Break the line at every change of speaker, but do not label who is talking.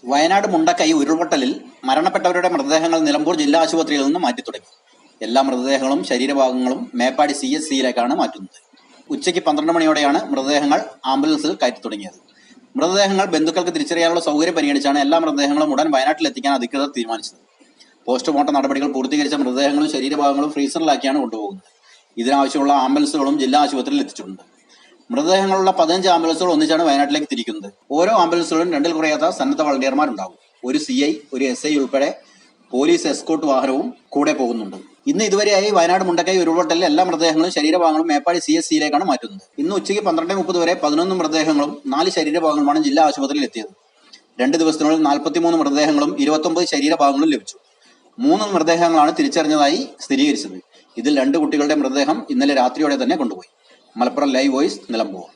വയനാട് മുണ്ടക്കൈ ഉരുൾപൊട്ടലിൽ മരണപ്പെട്ടവരുടെ മൃതദേഹങ്ങൾ നിലമ്പൂർ ജില്ലാ ആശുപത്രിയിൽ നിന്ന് മാറ്റി തുടങ്ങി. എല്ലാ മൃതദേഹങ്ങളും ശരീരഭാഗങ്ങളും മേപ്പാടി CHCയിലേക്കാണ് മാറ്റുന്നത്. ഉച്ചയ്ക്ക് 12 മണിയോടെയാണ് മൃതദേഹങ്ങൾ ആംബുലൻസിൽ കയറ്റി തുടങ്ങിയത്. മൃതദേഹങ്ങൾ ബന്ധുക്കൾക്ക് തിരിച്ചറിയാനുള്ള സൗകര്യം പരിഗണിച്ചാണ് എല്ലാ മൃതദേഹങ്ങളും ഉടൻ വയനാട്ടിലെത്തിക്കാൻ അധികൃതർ തീരുമാനിച്ചത്. പോസ്റ്റ്മോർട്ടം നടപടികൾ പൂർത്തീകരിച്ച മൃതദേഹങ്ങളും ശരീരഭാഗങ്ങളും ഫ്രീസറിലാക്കിയാണ് കൊണ്ടുപോകുന്നത്. ഇതിനാവശ്യമുള്ള ആംബുലൻസുകളും ജില്ലാ ആശുപത്രിയിൽ എത്തിച്ചിട്ടുണ്ട്. മൃതദേഹങ്ങളുള്ള 15 ആംബുലൻസുകൾ ഒന്നിച്ചാണ് വയനാട്ടിലേക്ക് തിരിക്കുന്നത്. ഓരോ ആംബുലൻസുകളും 2-ൽ കുറയാത്ത സന്നദ്ധ വളണ്ടിയർമാരുണ്ടാകും. ഒരു CI, ഒരു SI ഉൾപ്പെടെ പോലീസ് എസ്കോർട്ട് വാഹനവും കൂടെ പോകുന്നുണ്ട്. ഇന്ന് ഇതുവരെയായി വയനാട് മുണ്ടക്കൈ ഉരുൾപൊട്ടലിൽ എല്ലാ മൃതദേഹങ്ങളും ശരീരഭാഗങ്ങളും മേപ്പാടി CHCയിലേക്കാണ് മാറ്റുന്നത്. ഇന്ന് ഉച്ചയ്ക്ക് 12:30 വരെ 11 മൃതദേഹങ്ങളും 4 ശരീരഭാഗങ്ങളുമാണ് ജില്ലാ ആശുപത്രിയിൽ എത്തിയത്. 2 ദിവസത്തിനുള്ളിൽ 43 മൃതദേഹങ്ങളും 29 ശരീരഭാഗങ്ങളും ലഭിച്ചു. 3 മൃതദേഹങ്ങളാണ് തിരിച്ചറിഞ്ഞതായി സ്ഥിരീകരിച്ചത്. ഇതിൽ 2 കുട്ടികളുടെ മൃതദേഹം ഇന്നലെ രാത്രിയോടെ തന്നെ കൊണ്ടുപോയി. Malappuram live voice, Nilambur.